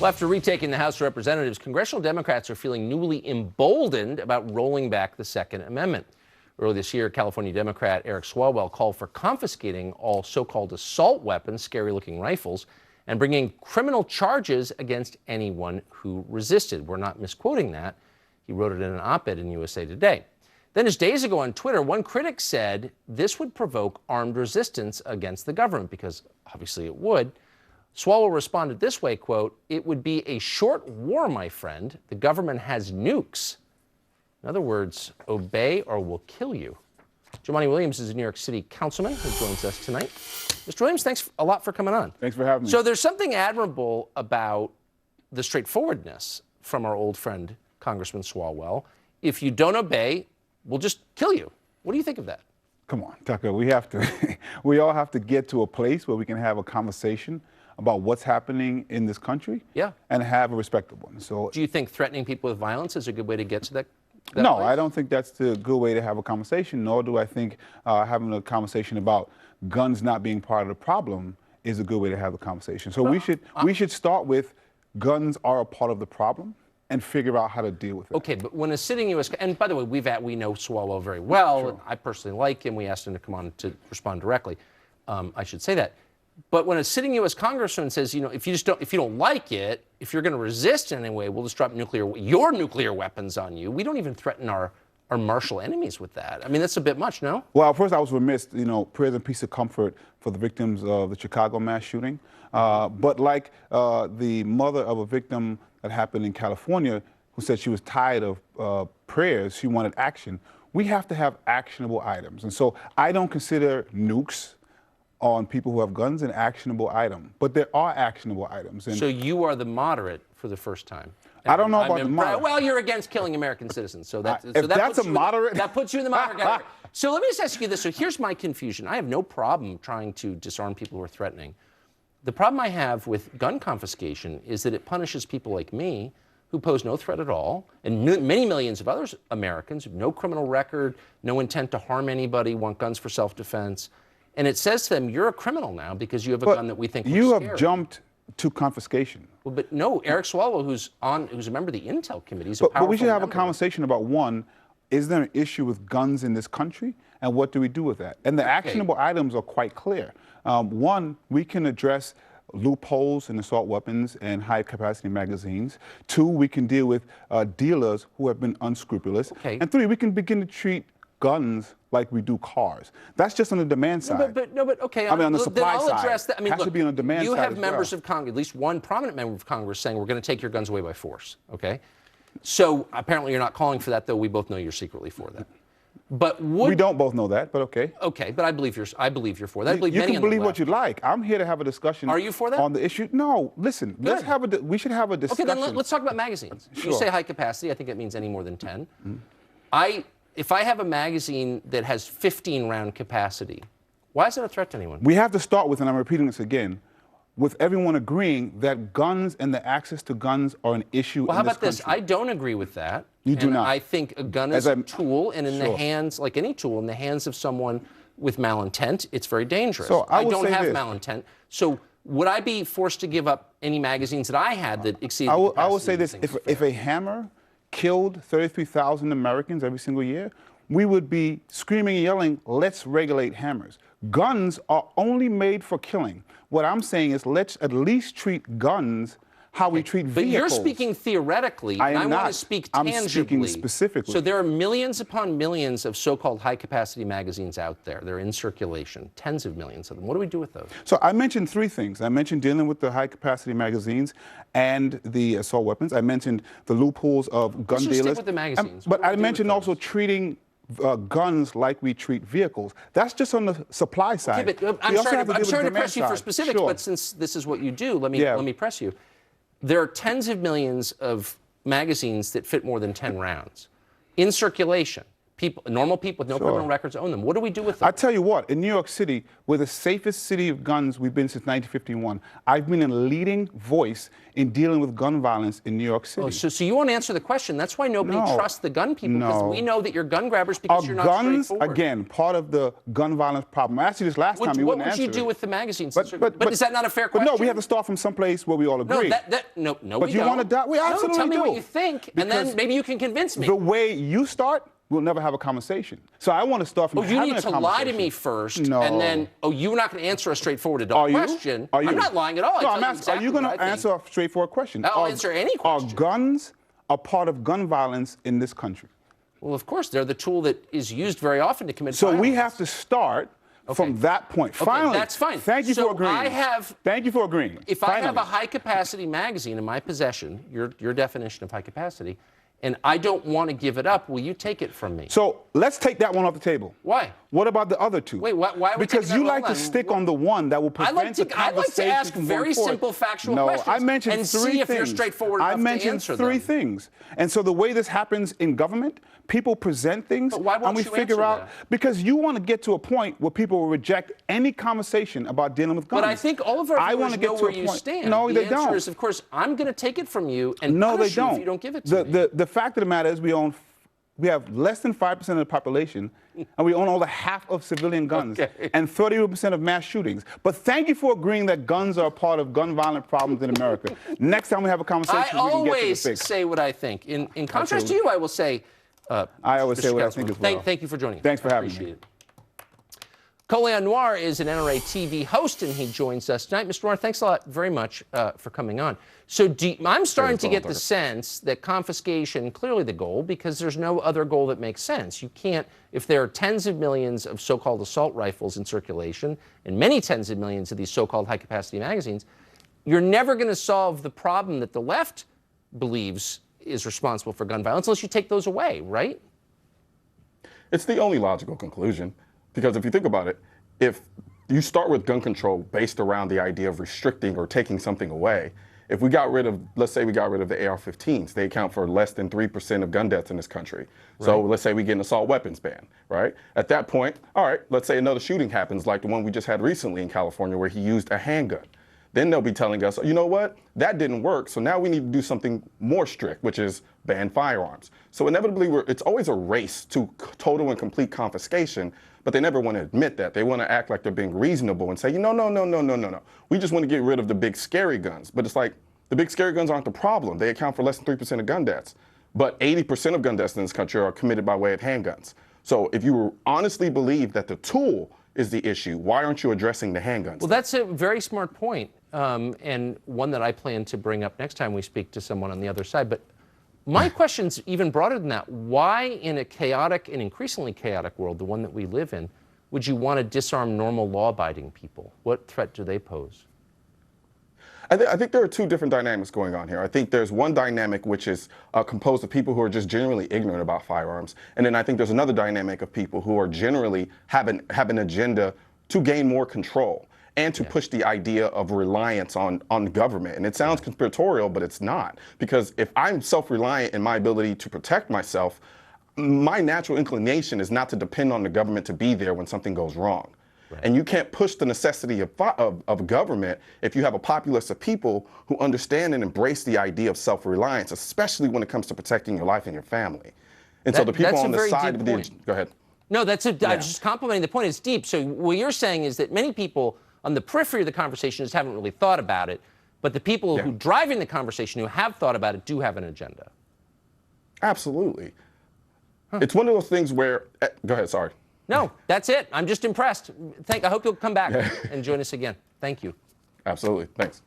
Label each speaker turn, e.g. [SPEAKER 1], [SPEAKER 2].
[SPEAKER 1] Well, after retaking the House of Representatives, congressional Democrats are feeling newly emboldened about rolling back the Second Amendment. Earlier this year, California Democrat Eric Swalwell called for confiscating all so-called assault weapons, scary-looking rifles, and bringing criminal charges against anyone who resisted. We're not misquoting that. He wrote it in an op-ed in USA Today. Then just days ago on Twitter, one critic said this would provoke armed resistance against the government, because obviously it would. Swalwell responded this way, quote, "It would be a short war, my friend. The government has nukes. In other words, obey or we'll kill you." Jumaane Williams is a New York City councilman who joins us tonight. Mr. Williams, thanks a lot for coming on.
[SPEAKER 2] Thanks for having me.
[SPEAKER 1] So there's something admirable about the straightforwardness from our old friend, Congressman Swalwell. If you don't obey, we'll just kill you. What do you think of that?
[SPEAKER 2] Come on, Tucker, we all have to get to a place where we can have a conversation about what's happening in this country, and have a respectable one. So,
[SPEAKER 1] do you think threatening people with violence is a good way to get to that
[SPEAKER 2] no,
[SPEAKER 1] place?
[SPEAKER 2] I don't think that's the good way to have a conversation, nor do I think having a conversation about guns not being part of the problem is a good way to have a conversation. So we should start with guns are a part of the problem and figure out how to deal with it.
[SPEAKER 1] Okay, but when a sitting U.S. and by the way, we know Swalwell very well.
[SPEAKER 2] Sure.
[SPEAKER 1] I personally like him. We asked him to come on to respond directly. I should say that. But when a sitting U.S. congressman says, you know, if you don't like it, if you're going to resist in any way, we'll just drop your nuclear weapons on you. We don't even threaten our martial enemies with that. I mean, that's a bit much, no?
[SPEAKER 2] Well, first I was remiss, you know, prayers and peace of comfort for the victims of the Chicago mass shooting. But like the mother of a victim that happened in California who said she was tired of prayers, she wanted action. We have to have actionable items. And so I don't consider nukes on people who have guns an actionable item, but there are actionable items. And
[SPEAKER 1] so you are the moderate for the first time.
[SPEAKER 2] I don't know about the moderate.
[SPEAKER 1] Well, you're against killing American citizens, so that
[SPEAKER 2] that's a moderate.
[SPEAKER 1] That puts you in the moderate category. So let me just ask you this. So here's my confusion. I have no problem trying to disarm people who are threatening. The problem I have with gun confiscation is that it punishes people like me who pose no threat at all, and many millions of other Americans who have no criminal record, no intent to harm anybody, want guns for self-defense. And it says to them, you're a criminal now because you have a gun that we think looks
[SPEAKER 2] you
[SPEAKER 1] scary.
[SPEAKER 2] Have jumped to confiscation.
[SPEAKER 1] Well, but no, Eric Swalwell, who's a member of the Intel Committee, is a powerful
[SPEAKER 2] But we should have
[SPEAKER 1] member.
[SPEAKER 2] a conversation about, one, is there an issue with guns in this country, and what do we do with that? And the actionable items are quite clear. One, we can address loopholes in assault weapons and high-capacity magazines. Two, we can deal with dealers who have been unscrupulous.
[SPEAKER 1] Okay.
[SPEAKER 2] And three, we can begin to treat guns like we do cars. That's just on the demand side.
[SPEAKER 1] But okay.
[SPEAKER 2] I mean, on the supply
[SPEAKER 1] I'll address
[SPEAKER 2] side.
[SPEAKER 1] that. I mean,
[SPEAKER 2] has to be on the demand
[SPEAKER 1] you
[SPEAKER 2] side
[SPEAKER 1] have
[SPEAKER 2] as
[SPEAKER 1] members
[SPEAKER 2] well.
[SPEAKER 1] of Congress, at least one prominent member of Congress, saying we're going to take your guns away by force. Okay. So apparently you're not calling for that, though. We both know you're secretly for that. But
[SPEAKER 2] we don't both know that, but okay.
[SPEAKER 1] Okay, but I believe you're for that. I believe
[SPEAKER 2] you
[SPEAKER 1] many
[SPEAKER 2] can
[SPEAKER 1] on the
[SPEAKER 2] believe
[SPEAKER 1] left.
[SPEAKER 2] what you like. I'm here to have a discussion.
[SPEAKER 1] Are you for that?
[SPEAKER 2] On the issue? No. Listen.
[SPEAKER 1] Good.
[SPEAKER 2] We should have a discussion.
[SPEAKER 1] Okay, then let's talk about magazines.
[SPEAKER 2] Sure.
[SPEAKER 1] You say high capacity. I think that means any more than 10. If I have a magazine that has 15-round capacity, why is it a threat to anyone?
[SPEAKER 2] We have to start with, and I'm repeating this again, with everyone agreeing that guns and the access to guns are an issue in this country.
[SPEAKER 1] Well, how about this? I don't agree with that.
[SPEAKER 2] You do not.
[SPEAKER 1] I think a gun is a tool, and in the hands, like any tool, in the hands of someone with malintent, it's very dangerous.
[SPEAKER 2] So I
[SPEAKER 1] don't have
[SPEAKER 2] this.
[SPEAKER 1] malintent. So would I be forced to give up any magazines that I had that exceeded the capacity?
[SPEAKER 2] I will say this. If a hammer killed 33,000 Americans every single year, we would be screaming and yelling, let's regulate hammers. Guns are only made for killing. What I'm saying is let's at least treat guns how we treat vehicles.
[SPEAKER 1] But you're speaking theoretically, and I want to speak tangibly.
[SPEAKER 2] I'm speaking specifically.
[SPEAKER 1] So there are millions upon millions of so-called high-capacity magazines out there. They're in circulation, tens of millions of them. What do we do with those?
[SPEAKER 2] So I mentioned three things. I mentioned dealing with the high-capacity magazines and the assault weapons. I mentioned the loopholes of gun dealers.
[SPEAKER 1] Stick with the magazines.
[SPEAKER 2] But I mentioned also treating guns like we treat vehicles. That's just on the supply side.
[SPEAKER 1] Okay, but I'm sorry to press you for specifics, but since this is what you do, let me press you. There are tens of millions of magazines that fit more than 10 rounds in circulation. normal people with no criminal records own them. What do we do with them?
[SPEAKER 2] I tell you what, in New York City, we're the safest city of guns we've been since 1951. I've been a leading voice in dealing with gun violence in New York City.
[SPEAKER 1] Oh, so you won't answer the question. That's why nobody trusts the gun people, because we know that you're gun grabbers because you're not straightforward.
[SPEAKER 2] Guns, again, part of the gun violence problem. I asked you this last time, you wouldn't answer
[SPEAKER 1] What would you do
[SPEAKER 2] it.
[SPEAKER 1] with the magazines?
[SPEAKER 2] But
[SPEAKER 1] is that not a fair question?
[SPEAKER 2] But no, we have to start from someplace where we all agree.
[SPEAKER 1] No,
[SPEAKER 2] but
[SPEAKER 1] we
[SPEAKER 2] you
[SPEAKER 1] don't.
[SPEAKER 2] want to die? We absolutely
[SPEAKER 1] no, tell me
[SPEAKER 2] do.
[SPEAKER 1] what you think, and then maybe you can convince me.
[SPEAKER 2] The way you start, we'll never have a conversation. So I want to start from having a conversation.
[SPEAKER 1] You need to lie to me first,
[SPEAKER 2] No.
[SPEAKER 1] and then, you're not going to answer a straightforward adult question.
[SPEAKER 2] Are you?
[SPEAKER 1] I'm not lying at all.
[SPEAKER 2] No, I'm asking, are you going to answer a straightforward question?
[SPEAKER 1] I'll answer any question.
[SPEAKER 2] Are guns a part of gun violence in this country?
[SPEAKER 1] Well, of course, they're the tool that is used very often to commit violence.
[SPEAKER 2] So we have to start from that point. Finally,
[SPEAKER 1] that's fine.
[SPEAKER 2] Thank you for agreeing. Thank you for agreeing.
[SPEAKER 1] If I have a high-capacity magazine in my possession, your definition of high capacity, and I don't want to give it up, will you take it from me?
[SPEAKER 2] So let's take that one off the table.
[SPEAKER 1] Why?
[SPEAKER 2] What about the other two?
[SPEAKER 1] Wait, why are we
[SPEAKER 2] Because
[SPEAKER 1] taking
[SPEAKER 2] you
[SPEAKER 1] that
[SPEAKER 2] like
[SPEAKER 1] one
[SPEAKER 2] to
[SPEAKER 1] on?
[SPEAKER 2] stick on the one that will prevent the conversation.
[SPEAKER 1] I'd like to ask
[SPEAKER 2] from
[SPEAKER 1] very
[SPEAKER 2] going forward.
[SPEAKER 1] simple factual
[SPEAKER 2] No,
[SPEAKER 1] questions
[SPEAKER 2] I mentioned
[SPEAKER 1] and
[SPEAKER 2] three
[SPEAKER 1] see if
[SPEAKER 2] things.
[SPEAKER 1] you're straightforward enough
[SPEAKER 2] I mentioned
[SPEAKER 1] to answer
[SPEAKER 2] three
[SPEAKER 1] them.
[SPEAKER 2] things. And so the way this happens in government, people present things
[SPEAKER 1] But why won't
[SPEAKER 2] and we
[SPEAKER 1] you
[SPEAKER 2] figure
[SPEAKER 1] answer
[SPEAKER 2] out,
[SPEAKER 1] that?
[SPEAKER 2] because you want to get to a point where people will reject any conversation about dealing with guns.
[SPEAKER 1] But I think all of our viewers know where you stand.
[SPEAKER 2] No,
[SPEAKER 1] the
[SPEAKER 2] they
[SPEAKER 1] answer
[SPEAKER 2] don't.
[SPEAKER 1] is, of course, I'm going to take it from you and
[SPEAKER 2] No, they
[SPEAKER 1] punish you
[SPEAKER 2] don't.
[SPEAKER 1] if you don't give it to me.
[SPEAKER 2] The fact of the matter is we have less than 5% of the population, and we own all the half of civilian guns and 30% of mass shootings. But thank you for agreeing that guns are a part of gun violent problems in America. Next time we have a conversation,
[SPEAKER 1] I
[SPEAKER 2] we can get to the
[SPEAKER 1] always
[SPEAKER 2] fix.
[SPEAKER 1] say what I think. In contrast to you, I will say,
[SPEAKER 2] I always
[SPEAKER 1] Mr.
[SPEAKER 2] say what I
[SPEAKER 1] Councilman,
[SPEAKER 2] think as well.
[SPEAKER 1] Thank you for joining us.
[SPEAKER 2] Thanks for having me.
[SPEAKER 1] Appreciate it. Cole Noir is an NRA TV host, and he joins us tonight. Mr. Noir, thanks a lot very much for coming on. So I'm starting to get the sense that confiscation, clearly the goal, because there's no other goal that makes sense. You can't, if there are tens of millions of so-called assault rifles in circulation and many tens of millions of these so-called high-capacity magazines, you're never going to solve the problem that the left believes is responsible for gun violence unless you take those away, right?
[SPEAKER 3] It's the only logical conclusion. Because if you think about it, if you start with gun control based around the idea of restricting or taking something away, if we got rid of, let's say we got rid of the AR-15s, they account for less than 3% of gun deaths in this country. Right. So let's say we get an assault weapons ban, right? At that point, all right, let's say another shooting happens like the one we just had recently in California where he used a handgun. Then they'll be telling us, you know what, that didn't work, so now we need to do something more strict, which is ban firearms. So inevitably, it's always a race to total and complete confiscation, but they never want to admit that. They want to act like they're being reasonable and say, no. We just want to get rid of the big scary guns. But it's like, the big scary guns aren't the problem. They account for less than 3% of gun deaths. But 80% of gun deaths in this country are committed by way of handguns. So if you honestly believe that the tool is the issue, why aren't you addressing the handguns?
[SPEAKER 1] Well, that's a very smart point, and one that I plan to bring up next time we speak to someone on the other side. But my question's even broader than that. Why, in a chaotic and increasingly chaotic world, the one that we live in, would you want to disarm normal law-abiding people? What threat do they pose?
[SPEAKER 3] I think there are two different dynamics going on here. I think there's one dynamic which is composed of people who are just generally ignorant about firearms. And then I think there's another dynamic of people who are generally have an agenda to gain more control and to push the idea of reliance on government. And it sounds conspiratorial, but it's not. Because if I'm self-reliant in my ability to protect myself, my natural inclination is not to depend on the government to be there when something goes wrong. Right. And you can't push the necessity of government if you have a populace of people who understand and embrace the idea of self-reliance, especially when it comes to protecting your life and your family. And so the people on the side of the... Go ahead.
[SPEAKER 1] No, I'm just complimenting the point. It's deep. So what you're saying is that many people on the periphery of the conversation just haven't really thought about it, but the people who driving the conversation who have thought about it do have an agenda.
[SPEAKER 3] Absolutely. It's one of those things where... Go ahead, sorry.
[SPEAKER 1] No, that's it. I'm just impressed. I hope you'll come back and join us again. Thank you.
[SPEAKER 3] Absolutely. Thanks.